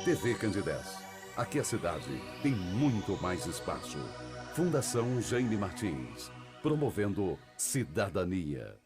TV Candidez. Aqui a cidade tem muito mais espaço. Fundação Jaime Martins, promovendo cidadania.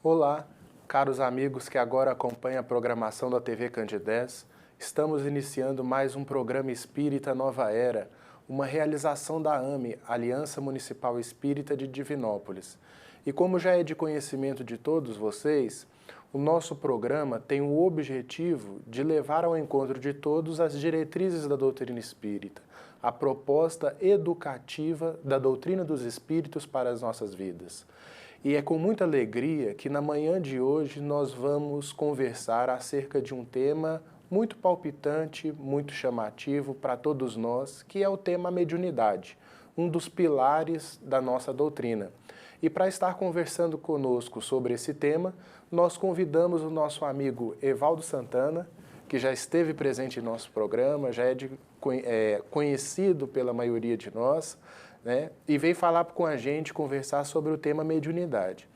Olá, caros amigos que agora acompanham a programação da TV Candidez. Estamos iniciando mais um programa Espírita Nova Era, uma realização da AME, Aliança Municipal Espírita de Divinópolis. E como já é de conhecimento de todos vocês, o nosso programa tem o objetivo de levar ao encontro de todos as diretrizes da doutrina espírita, a proposta educativa da doutrina dos espíritos para as nossas vidas. E é com muita alegria que na manhã de hoje nós vamos conversar acerca de um tema muito palpitante, muito chamativo para todos nós, que é o tema mediunidade, um dos pilares da nossa doutrina. E para estar conversando conosco sobre esse tema, nós convidamos o nosso amigo Evaldo Santana, que já esteve presente em nosso programa, já é conhecido pela maioria de nós, né? E veio falar com a gente, conversar sobre o tema mediunidade.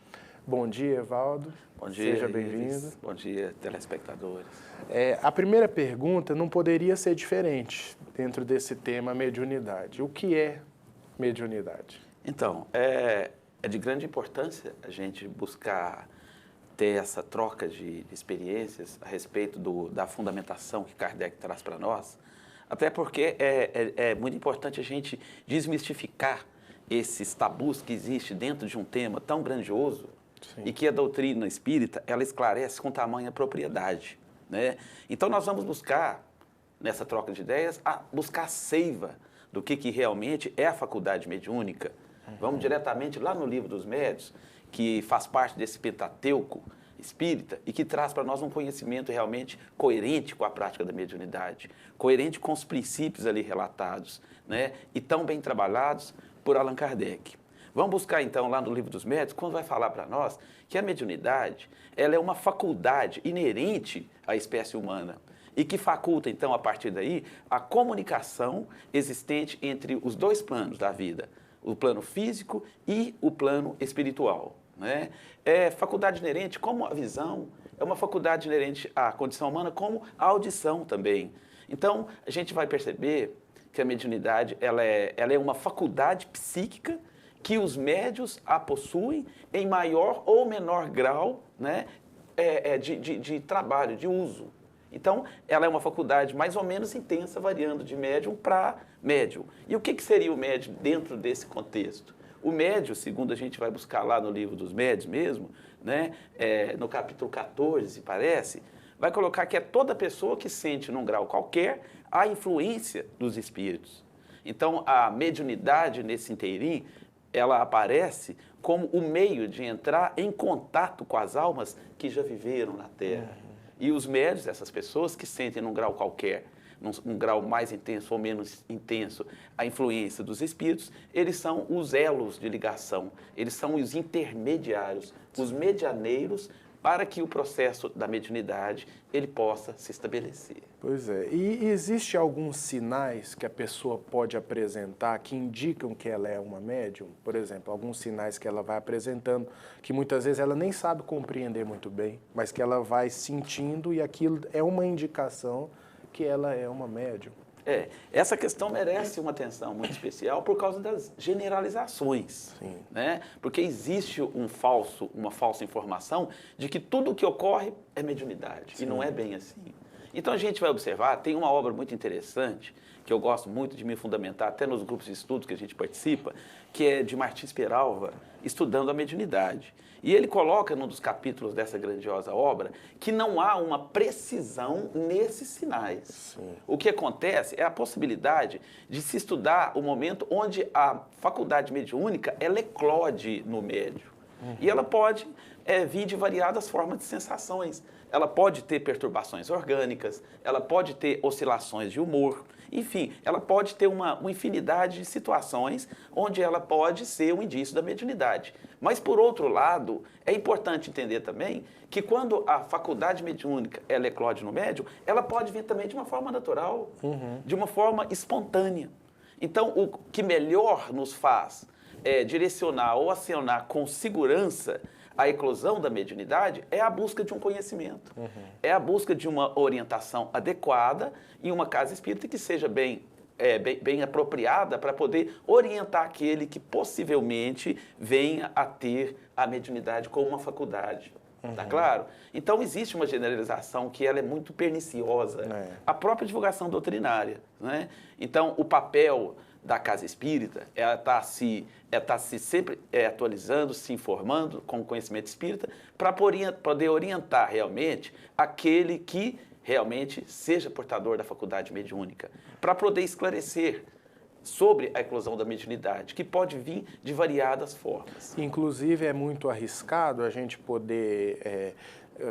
Bom dia, Evaldo. Bom dia, seja bem-vindo. Bom dia, telespectadores. A primeira pergunta não poderia ser diferente dentro desse tema mediunidade. O que é mediunidade? Então, é de grande importância a gente buscar ter essa troca de experiências a respeito da fundamentação que Kardec traz para nós, até porque é muito importante a gente desmistificar esses tabus que existem dentro de um tema tão grandioso. Sim. E que a doutrina espírita, ela esclarece com tamanha propriedade, né? Então nós vamos buscar, nessa troca de ideias, buscar a seiva do que realmente é a faculdade mediúnica. Vamos diretamente lá no Livro dos Médiuns, que faz parte desse Pentateuco espírita e que traz para nós um conhecimento realmente coerente com a prática da mediunidade, coerente com os princípios ali relatados, né? E tão bem trabalhados por Allan Kardec. Vamos buscar então lá no Livro dos Médiuns, quando vai falar para nós que a mediunidade, ela é uma faculdade inerente à espécie humana e que faculta então a partir daí a comunicação existente entre os dois planos da vida, o plano físico e o plano espiritual, né? É faculdade inerente como a visão, é uma faculdade inerente à condição humana como a audição também. Então, a gente vai perceber que a mediunidade ela é uma faculdade psíquica que os médiuns a possuem em maior ou menor grau, né, de trabalho, de uso. Então, ela é uma faculdade mais ou menos intensa, variando de médium para médium. E o que seria o médium dentro desse contexto? O médium, segundo a gente vai buscar lá no Livro dos Médiuns mesmo, né, no capítulo 14, parece, vai colocar que é toda pessoa que sente num grau qualquer a influência dos espíritos. Então, a mediunidade nesse inteirinho, ela aparece como o meio de entrar em contato com as almas que já viveram na Terra. E os médiuns, essas pessoas que sentem num grau qualquer, num grau mais intenso ou menos intenso, a influência dos espíritos, eles são os elos de ligação, eles são os intermediários, os medianeiros para que o processo da mediunidade ele possa se estabelecer. Pois é. E existe alguns sinais que a pessoa pode apresentar que indicam que ela é uma médium? Por exemplo, alguns sinais que ela vai apresentando, que muitas vezes ela nem sabe compreender muito bem, mas que ela vai sentindo e aquilo é uma indicação que ela é uma médium. Essa questão merece uma atenção muito especial por causa das generalizações, né? Porque existe uma falsa informação de que tudo o que ocorre é mediunidade, e não é bem assim. Então a gente vai observar, tem uma obra muito interessante, que eu gosto muito de me fundamentar, até nos grupos de estudos que a gente participa, que é de Martins Peralva, Estudando a Mediunidade. E ele coloca num dos capítulos dessa grandiosa obra que não há uma precisão nesses sinais. Sim. O que acontece é a possibilidade de se estudar o momento onde a faculdade mediúnica ela eclode no médium. E ela pode vir de variadas formas de sensações. Ela pode ter perturbações orgânicas, ela pode ter oscilações de humor. Enfim, ela pode ter uma infinidade de situações onde ela pode ser um indício da mediunidade. Mas, por outro lado, é importante entender também que quando a faculdade mediúnica ela eclode no médium, ela pode vir também de uma forma natural, de uma forma espontânea. Então, o que melhor nos faz direcionar ou acionar com segurança a eclosão da mediunidade é a busca de um conhecimento, é a busca de uma orientação adequada em uma casa espírita que seja bem apropriada para poder orientar aquele que possivelmente venha a ter a mediunidade como uma faculdade. Tá claro? Então, existe uma generalização que ela é muito perniciosa. A própria divulgação doutrinária, né? Então, o papel da casa espírita, ela está se sempre atualizando, se informando com o conhecimento espírita para poder orientar realmente aquele que realmente seja portador da faculdade mediúnica, para poder esclarecer sobre a eclosão da mediunidade, que pode vir de variadas formas. Inclusive, é muito arriscado a gente poder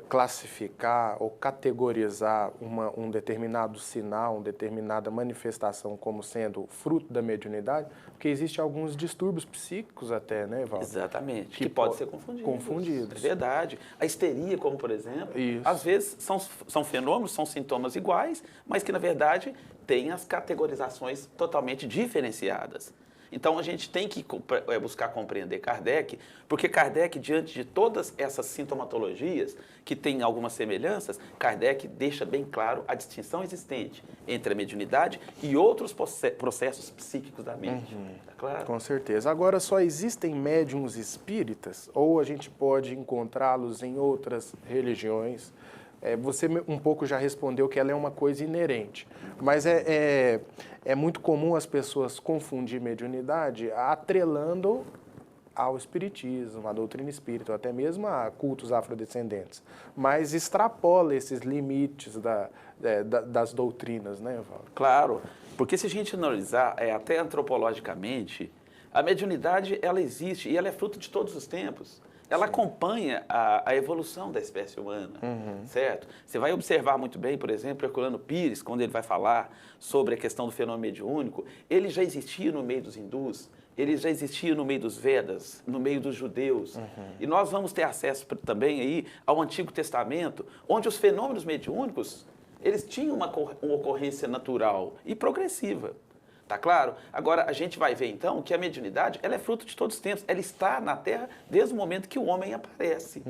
classificar ou categorizar um determinado sinal, uma determinada manifestação como sendo fruto da mediunidade, porque existem alguns distúrbios psíquicos até, né, Valdo? Exatamente, que pode ser confundidos. É verdade. A histeria, como por exemplo, Isso. Às vezes são fenômenos, são sintomas iguais, mas que na verdade têm as categorizações totalmente diferenciadas. Então, a gente tem que buscar compreender Kardec, porque Kardec, diante de todas essas sintomatologias, que têm algumas semelhanças, Kardec deixa bem claro a distinção existente entre a mediunidade e outros processos psíquicos da mente. Tá claro? Com certeza. Agora, só existem médiuns espíritas ou a gente pode encontrá-los em outras religiões? Você um pouco já respondeu que ela é uma coisa inerente, mas é muito comum as pessoas confundir mediunidade atrelando ao espiritismo, à doutrina espírita, ou até mesmo a cultos afrodescendentes, mas extrapola esses limites das doutrinas, né, Valdo? Claro, porque se a gente analisar até antropologicamente, a mediunidade ela existe e ela é fruto de todos os tempos. Ela acompanha a evolução da espécie humana, certo? Você vai observar muito bem, por exemplo, Herculano Pires, quando ele vai falar sobre a questão do fenômeno mediúnico, ele já existia no meio dos hindus, ele já existia no meio dos Vedas, no meio dos judeus. E nós vamos ter acesso também aí ao Antigo Testamento, onde os fenômenos mediúnicos, eles tinham uma ocorrência natural e progressiva. Tá claro? Agora, a gente vai ver, então, que a mediunidade ela é fruto de todos os tempos. Ela está na Terra desde o momento que o homem aparece.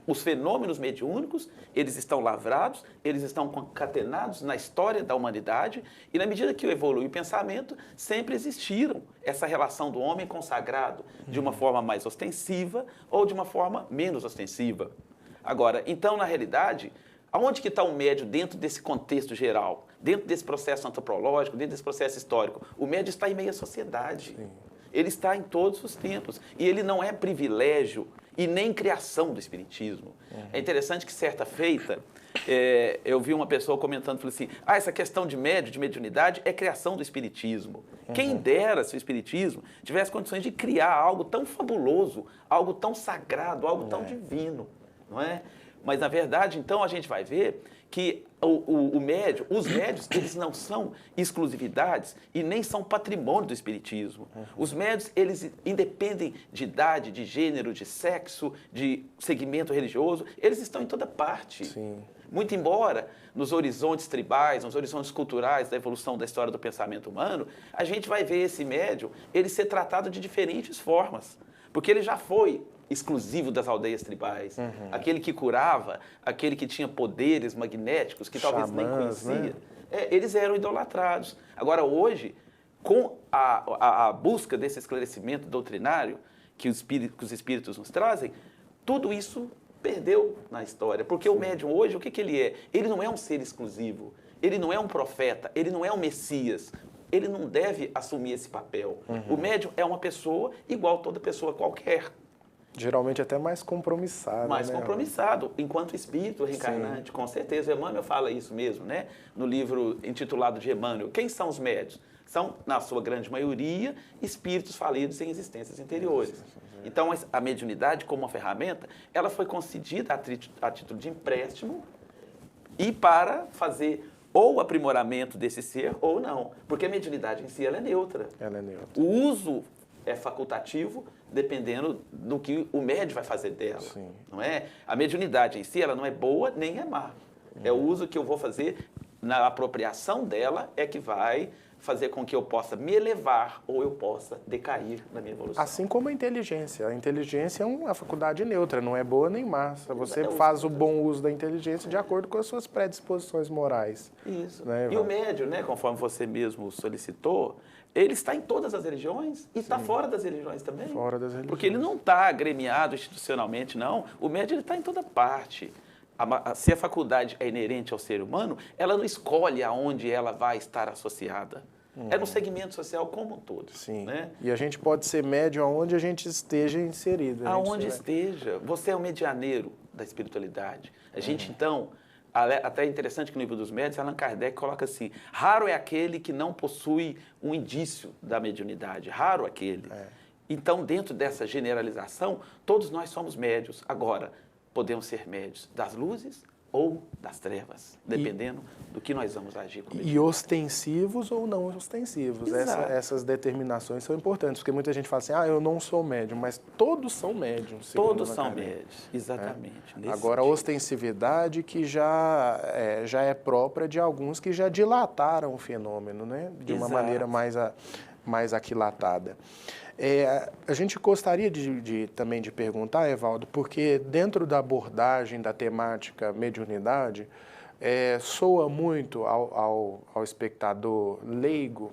Os fenômenos mediúnicos, eles estão lavrados, eles estão concatenados na história da humanidade e, na medida que evolui o pensamento, sempre existiram essa relação do homem consagrado de uma forma mais ostensiva ou de uma forma menos ostensiva. Agora, então, na realidade, aonde que está o médium dentro desse contexto geral? Dentro desse processo antropológico, dentro desse processo histórico? O médium está em meio à sociedade. Sim. Ele está em todos os tempos. E ele não é privilégio e nem criação do espiritismo. É interessante que, certa feita, eu vi uma pessoa comentando, falou assim, essa questão de médium, de mediunidade, é criação do espiritismo. Quem dera se o espiritismo tivesse condições de criar algo tão fabuloso, algo tão sagrado, algo tão divino, não é? Mas, na verdade, então, a gente vai ver que os médiuns, eles não são exclusividades e nem são patrimônio do espiritismo. Os médiuns, eles independem de idade, de gênero, de sexo, de segmento religioso, eles estão em toda parte. Sim. Muito embora, nos horizontes tribais, nos horizontes culturais da evolução da história do pensamento humano, a gente vai ver esse médium, ele ser tratado de diferentes formas, porque ele já foi exclusivo das aldeias tribais, aquele que curava, aquele que tinha poderes magnéticos que talvez nem conhecia, né? Eles eram idolatrados. Agora, hoje, com a busca desse esclarecimento doutrinário que os espíritos nos trazem, tudo isso perdeu na história, porque o médium hoje, o que ele é? Ele não é um ser exclusivo, ele não é um profeta, ele não é um Messias, ele não deve assumir esse papel. O médium é uma pessoa igual toda pessoa qualquer. Geralmente até mais compromissado. Mais compromissado, enquanto espírito reencarnante, sim, com certeza. Emmanuel fala isso mesmo, né? No livro intitulado de Emmanuel. Quem são os médiuns? São, na sua grande maioria, espíritos falidos em existências interiores. Então, a mediunidade, como uma ferramenta, ela foi concedida a título de empréstimo e para fazer ou aprimoramento desse ser ou não. Porque a mediunidade em si ela é neutra. Ela é neutra. O uso é facultativo dependendo do que o médium vai fazer dela. Sim. Não é? A mediunidade em si ela não é boa nem é má. É o uso que eu vou fazer na apropriação dela é que vai fazer com que eu possa me elevar ou eu possa decair na minha evolução. Assim como a inteligência. A inteligência é uma faculdade neutra, não é boa nem má. Você É faz o bom uso da inteligência de acordo com as suas predisposições morais. Isso. Né, e o médium, né, conforme você mesmo solicitou, ele está em todas as religiões e está fora das religiões também. Fora das religiões. Porque ele não está agremiado institucionalmente, não. O médium ele está em toda parte. Se a faculdade é inerente ao ser humano, ela não escolhe aonde ela vai estar associada. É no segmento social como um todo. Sim. Né? E a gente pode ser médium aonde a gente esteja inserido. Aonde esteja. Você é o medianeiro da espiritualidade. A gente, então, até é interessante que no livro dos médiuns, Allan Kardec coloca assim, raro é aquele que não possui um indício da mediunidade. Raro aquele. Então, dentro dessa generalização, todos nós somos médios. Agora, podemos ser médios das luzes ou das trevas, dependendo do que nós vamos agir com E ostensivos ou não ostensivos. Essas determinações são importantes, porque muita gente fala assim, eu não sou médium, mas todos são médiums. Todos são médios, exatamente. Agora, a ostensividade que já é própria de alguns que já dilataram o fenômeno, né? De uma maneira mais aquilatada. A gente gostaria também de perguntar, Evaldo, porque dentro da abordagem da temática mediunidade, soa muito ao espectador leigo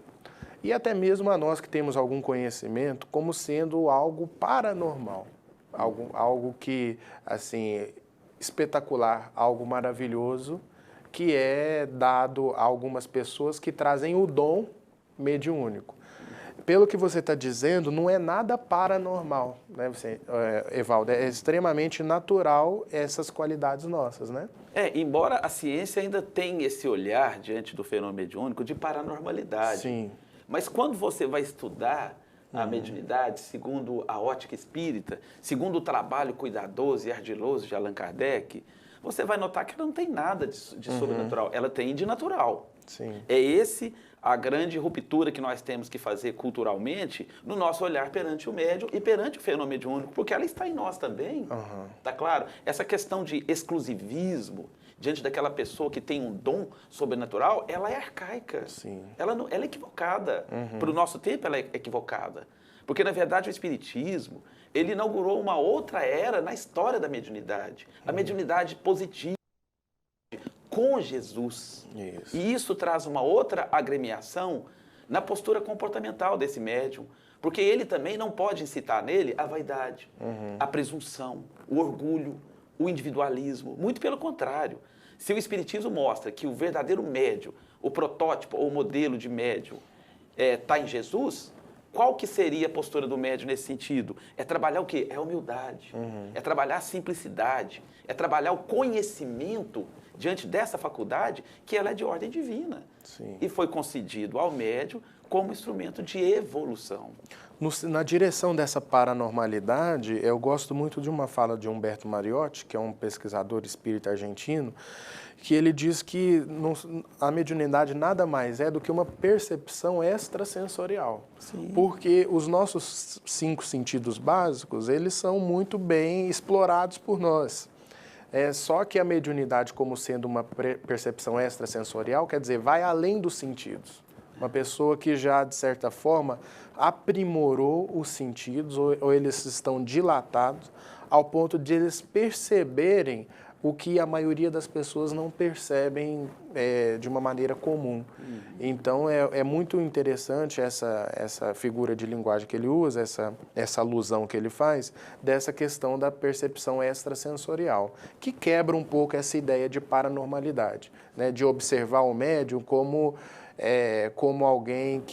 e até mesmo a nós que temos algum conhecimento como sendo algo paranormal, algo que, assim, espetacular, algo maravilhoso, que é dado a algumas pessoas que trazem o dom mediúnico. Pelo que você está dizendo, não é nada paranormal, né, Evaldo? É extremamente natural essas qualidades nossas, né? Embora a ciência ainda tenha esse olhar diante do fenômeno mediúnico de paranormalidade. Sim. Mas quando você vai estudar a mediunidade, segundo a ótica espírita, segundo o trabalho cuidadoso e ardiloso de Allan Kardec, você vai notar que ela não tem nada de sobrenatural, ela tem de natural. Sim. É a grande ruptura que nós temos que fazer culturalmente no nosso olhar perante o médium e perante o fenômeno mediúnico, porque ela está em nós também, tá claro? Essa questão de exclusivismo diante daquela pessoa que tem um dom sobrenatural, ela é arcaica. Sim. Ela é equivocada. Para o nosso tempo, ela é equivocada. Porque, na verdade, o Espiritismo, ele inaugurou uma outra era na história da mediunidade. A mediunidade positiva, com Jesus. Isso. E isso traz uma outra agremiação na postura comportamental desse médium, porque ele também não pode incitar nele a vaidade, a presunção, o orgulho, o individualismo. Muito pelo contrário. Se o Espiritismo mostra que o verdadeiro médium, o protótipo ou modelo de médium está em Jesus, qual que seria a postura do médium nesse sentido? É trabalhar o quê? É a humildade, é trabalhar a simplicidade, é trabalhar o conhecimento diante dessa faculdade, que ela é de ordem divina. Sim. E foi concedido ao médium como instrumento de evolução. Na direção dessa paranormalidade, eu gosto muito de uma fala de Humberto Mariotti, que é um pesquisador espírita argentino, que ele diz que a mediunidade nada mais é do que uma percepção extrasensorial. Sim. Porque os nossos 5 sentidos básicos, eles são muito bem explorados por nós. Só que a mediunidade, como sendo uma percepção extrasensorial, quer dizer, vai além dos sentidos. Uma pessoa que já, de certa forma, aprimorou os sentidos, ou eles estão dilatados, ao ponto de eles perceberem o que a maioria das pessoas não percebem de uma maneira comum. Então, é muito interessante essa figura de linguagem que ele usa, essa alusão que ele faz, dessa questão da percepção extrasensorial, que quebra um pouco essa ideia de paranormalidade, né? De observar o médium como alguém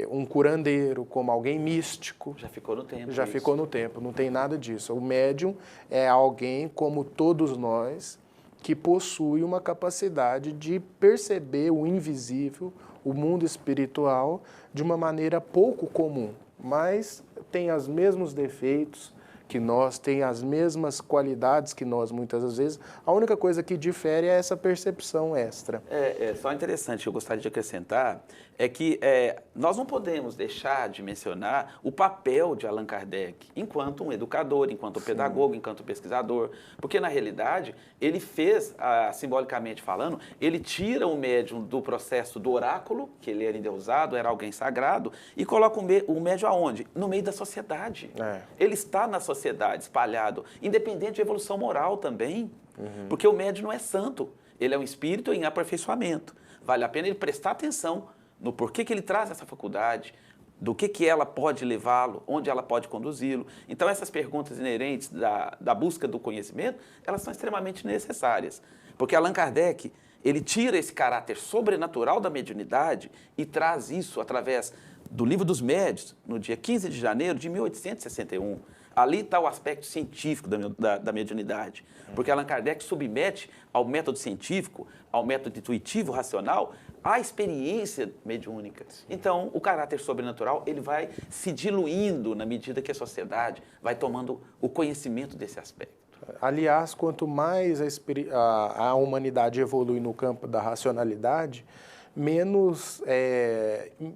um curandeiro, como alguém místico. Já ficou no tempo. Já ficou no tempo, não tem nada disso. O médium é alguém como todos nós que possui uma capacidade de perceber o invisível, o mundo espiritual, de uma maneira pouco comum, mas tem os mesmos defeitos que nós, têm as mesmas qualidades que nós muitas das vezes, a única coisa que difere é essa percepção extra. Só interessante, eu gostaria de acrescentar, é que nós não podemos deixar de mencionar o papel de Allan Kardec enquanto um educador, enquanto pedagogo, enquanto pesquisador, porque na realidade ele fez, simbolicamente falando, ele tira o médium do processo do oráculo, que ele era endeusado, era alguém sagrado, e coloca o médium aonde? No meio da sociedade. Ele está na sociedade, espalhado, independente de evolução moral também, porque o médium não é santo, ele é um espírito em aperfeiçoamento. Vale a pena ele prestar atenção no porquê que ele traz essa faculdade, do que ela pode levá-lo, onde ela pode conduzi-lo. Então, essas perguntas inerentes da busca do conhecimento, elas são extremamente necessárias. Porque Allan Kardec, ele tira esse caráter sobrenatural da mediunidade e traz isso através do Livro dos Médiuns, no dia 15 de janeiro de 1861. Ali está o aspecto científico da mediunidade, porque Allan Kardec submete ao método científico, ao método intuitivo, racional, a experiência mediúnica. Então, o caráter sobrenatural ele vai se diluindo na medida que a vai tomando o conhecimento desse aspecto. Aliás, quanto mais a humanidade evolui no campo da racionalidade, menos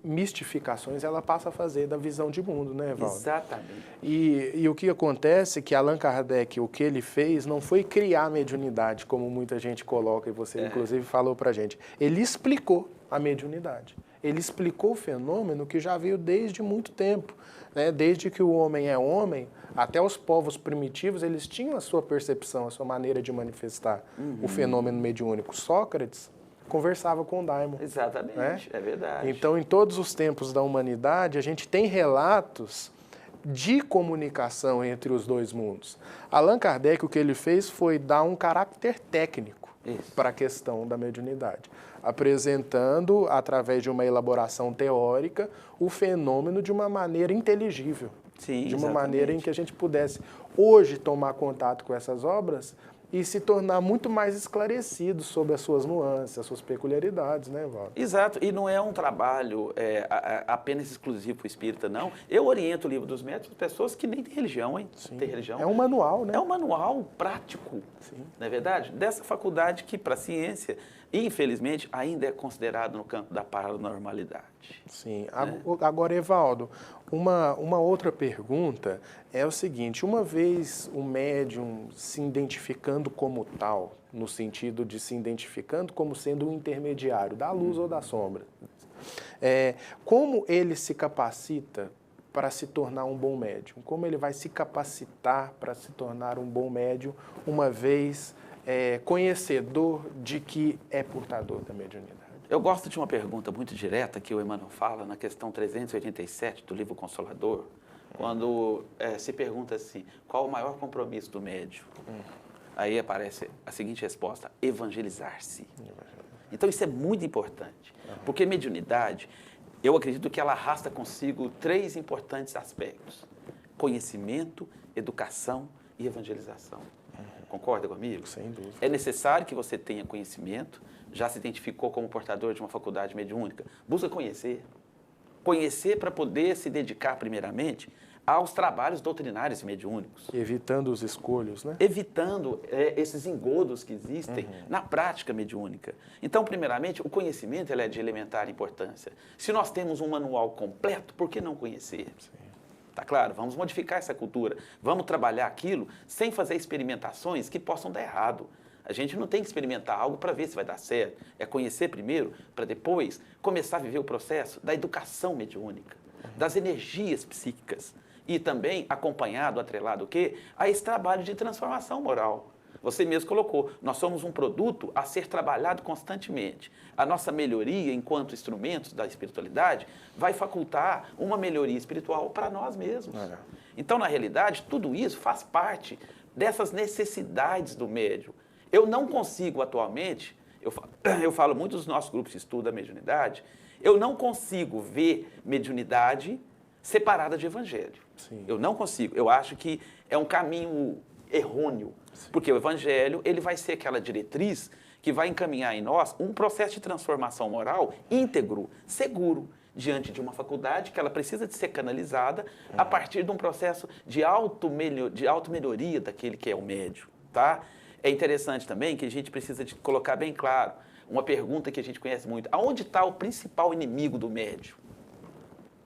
mistificações ela passa a fazer da visão de mundo, né, Evaldo? Exatamente. E o que acontece é que Allan Kardec, o que ele fez não foi criar a mediunidade, como muita gente coloca, e você inclusive falou pra gente. Ele explicou a mediunidade. Ele explicou o fenômeno que já veio desde muito tempo, né? Desde que o homem é homem, até os povos primitivos, eles tinham a sua percepção, a sua maneira de manifestar o fenômeno mediúnico. Sócrates conversava com o daimon. Exatamente, né? É verdade. Então, em todos os tempos da humanidade, a gente tem relatos de comunicação entre os dois mundos. Allan Kardec, o que ele fez foi dar um caráter técnico para a questão da mediunidade, apresentando, através de uma elaboração teórica, o fenômeno de uma maneira inteligível. Sim, de uma maneira em que a gente pudesse, hoje, tomar contato com essas obras e se tornar muito mais esclarecido sobre as suas nuances, as suas peculiaridades, né, Evaldo? Exato, e não é um trabalho apenas exclusivo para o espírita, não. Eu oriento o Livro dos Médiuns para pessoas que nem têm religião, hein? Sim. Tem religião. É um manual, né? É um manual prático, não é verdade? Dessa faculdade que, para a ciência, infelizmente, ainda é considerado no campo da paranormalidade. Sim. Agora, Evaldo, uma outra pergunta é o seguinte: uma vez o médium se identificando como tal, no sentido de se identificando como sendo um intermediário da luz ou da sombra, como ele se capacita para se tornar um bom médium? Como ele vai se capacitar para se tornar um bom médium, uma vez conhecedor de que é portador da mediunidade? Eu gosto de uma pergunta muito direta que o Emmanuel fala na questão 387 do Livro Consolador, quando se pergunta assim, qual o maior compromisso do médium? Aí aparece a seguinte resposta: evangelizar-se. Então isso é muito importante, porque mediunidade, eu acredito que ela arrasta consigo 3 importantes aspectos: conhecimento, educação e evangelização. Concorda comigo? Sem dúvida. É necessário que você tenha conhecimento, já se identificou como portador de uma faculdade mediúnica, busca conhecer. Conhecer para poder se dedicar, primeiramente, aos trabalhos doutrinários mediúnicos. Evitando os escolhos, né? Evitando esses engodos que existem na prática mediúnica. Então, primeiramente, o conhecimento ele é de elementar importância. Se nós temos um manual completo, por que não conhecer? Sim. Tá claro? Vamos modificar essa cultura. Vamos trabalhar aquilo sem fazer experimentações que possam dar errado. A gente não tem que experimentar algo para ver se vai dar certo. É conhecer primeiro, para depois começar a viver o processo da educação mediúnica, das energias psíquicas. E também acompanhado, atrelado o quê? A esse trabalho de transformação moral. Você mesmo colocou, nós somos um produto a ser trabalhado constantemente. A nossa melhoria enquanto instrumentos da espiritualidade vai facultar uma melhoria espiritual para nós mesmos. Então, na realidade, tudo isso faz parte dessas necessidades do médium. Eu não consigo atualmente, eu falo muito dos nossos grupos de estudo da mediunidade, eu não consigo ver mediunidade separada de evangelho. Sim. Eu não consigo. Eu acho que é um caminho errôneo, porque o evangelho ele vai ser aquela diretriz que vai encaminhar em nós um processo de transformação moral íntegro, seguro, diante de uma faculdade que ela precisa de ser canalizada a partir de um processo de auto-melhoria daquele que é o médium, tá? É interessante também que a gente precisa de colocar bem claro uma pergunta que a gente conhece muito. Aonde está o principal inimigo do médium?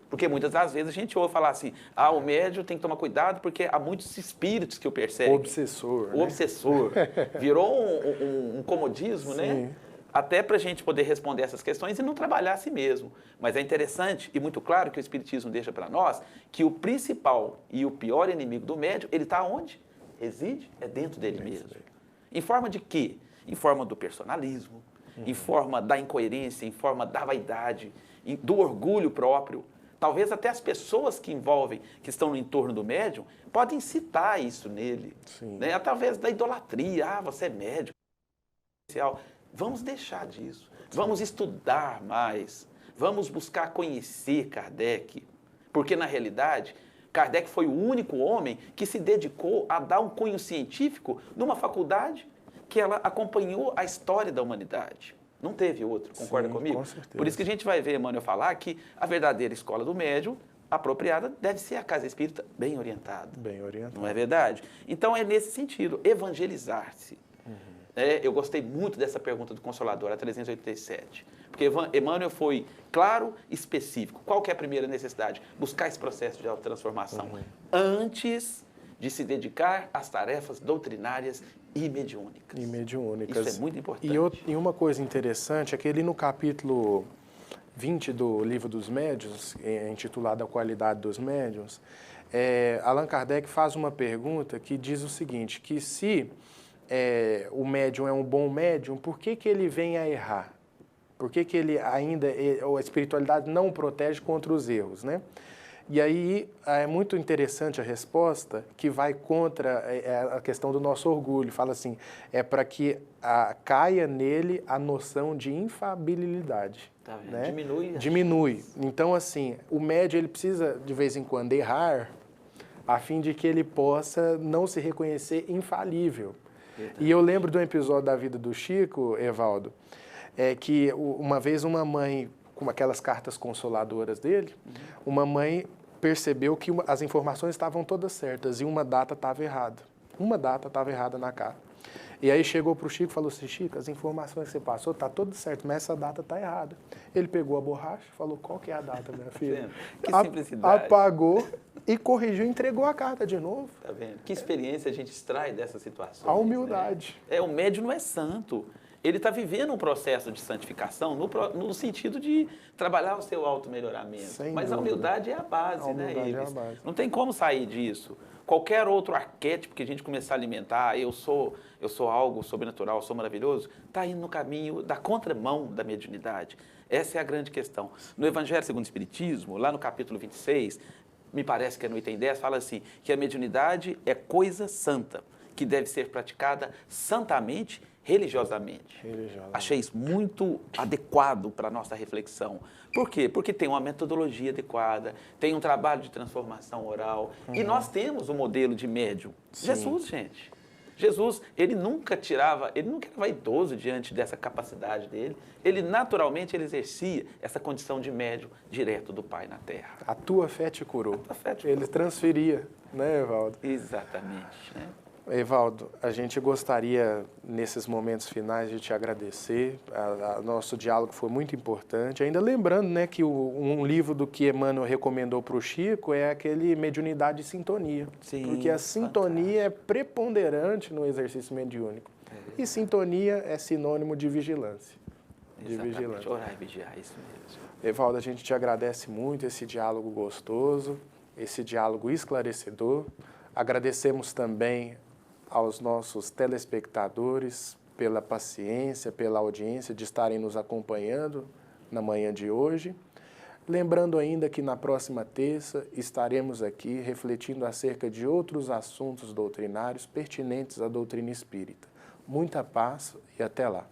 Porque muitas das vezes a gente ouve falar assim, o médium tem que tomar cuidado porque há muitos espíritos que o perseguem. O obsessor. O obsessor. Virou um comodismo, né? Até para a gente poder responder essas questões e não trabalhar a si mesmo. Mas é interessante e muito claro que o Espiritismo deixa para nós que o principal e o pior inimigo do médium, ele está onde? Reside? É dentro dele mesmo. Em forma de quê? Em forma do personalismo, em forma da incoerência, em forma da vaidade, do orgulho próprio. Talvez até as pessoas que envolvem, que estão no entorno do médium, podem citar isso nele. Né? Através da idolatria. Você é médium. Vamos deixar disso. Vamos estudar mais. Vamos buscar conhecer Kardec. Porque, na realidade, Kardec foi o único homem que se dedicou a dar um cunho científico numa faculdade que ela acompanhou a história da humanidade. Não teve outro, concorda comigo? Com certeza. Por isso que a gente vai ver Emmanuel falar que a verdadeira escola do médium, apropriada, deve ser a casa espírita bem orientada. Bem orientada. Não é verdade? Então é nesse sentido, evangelizar-se. Eu gostei muito dessa pergunta do Consolador, a 387. Porque Emmanuel foi claro e específico. Qual que é a primeira necessidade? Buscar esse processo de autotransformação antes de se dedicar às tarefas doutrinárias e mediúnicas. Isso é muito importante. E uma coisa interessante é que ele no capítulo 20 do Livro dos Médiuns, intitulado A Qualidade dos Médiuns, Allan Kardec faz uma pergunta que diz o seguinte, que se o médium é um bom médium, por que ele vem a errar? Por que ele ainda, a espiritualidade não o protege contra os erros, né? E aí é muito interessante a resposta que vai contra a questão do nosso orgulho. Fala assim, é para que caia nele a noção de infalibilidade. Tá vendo? Né? Diminui. Diminui. Então, assim, o médium ele precisa, de vez em quando, errar a fim de que ele possa não se reconhecer infalível. Verdade. E eu lembro de um episódio da vida do Chico, Evaldo, que uma vez uma mãe, com aquelas cartas consoladoras dele, uma mãe percebeu que as informações estavam todas certas e uma data estava errada. Uma data estava errada na carta. E aí chegou para o Chico e falou assim, Chico, as informações que você passou, está tudo certo, mas essa data está errada. Ele pegou a borracha e falou, qual que é a data, minha filha? Que simplicidade. Apagou e corrigiu, entregou a carta de novo. Tá vendo? Que experiência a gente extrai dessa situação. A humildade. Né? O médium não é santo. Ele está vivendo um processo de santificação no sentido de trabalhar o seu auto-melhoramento. Mas a humildade é a base, né, Ives? Não tem como sair disso. Qualquer outro arquétipo que a gente começar a alimentar, eu sou algo sobrenatural, eu sou maravilhoso, está indo no caminho da contramão da mediunidade. Essa é a grande questão. No Evangelho segundo o Espiritismo, lá no capítulo 26, me parece que é no item 10, fala assim, que a mediunidade é coisa santa, que deve ser praticada santamente, religiosamente. Achei isso muito adequado para a nossa reflexão. Por quê? Porque tem uma metodologia adequada, tem um trabalho de transformação oral, e nós temos um modelo de médium. Sim. Jesus, gente. Jesus, ele nunca era vaidoso diante dessa capacidade dele. Ele, naturalmente, ele exercia essa condição de médium direto do Pai na Terra. A tua fé te curou. A tua fé te curou. Ele transferia, né, Evaldo? Exatamente, né? Evaldo, a gente gostaria, nesses momentos finais, de te agradecer. Nosso diálogo foi muito importante. Ainda lembrando, né, que um livro do que Emmanuel recomendou para o Chico é aquele Mediunidade e Sintonia. Sim, porque a sintonia é preponderante no exercício mediúnico. E sintonia é sinônimo de vigilância. Exatamente. Orar e vigiar, isso mesmo. Evaldo, a gente te agradece muito esse diálogo gostoso, esse diálogo esclarecedor. Agradecemos também aos nossos telespectadores pela paciência, pela audiência de estarem nos acompanhando na manhã de hoje. Lembrando ainda que na próxima terça estaremos aqui refletindo acerca de outros assuntos doutrinários pertinentes à doutrina espírita. Muita paz e até lá.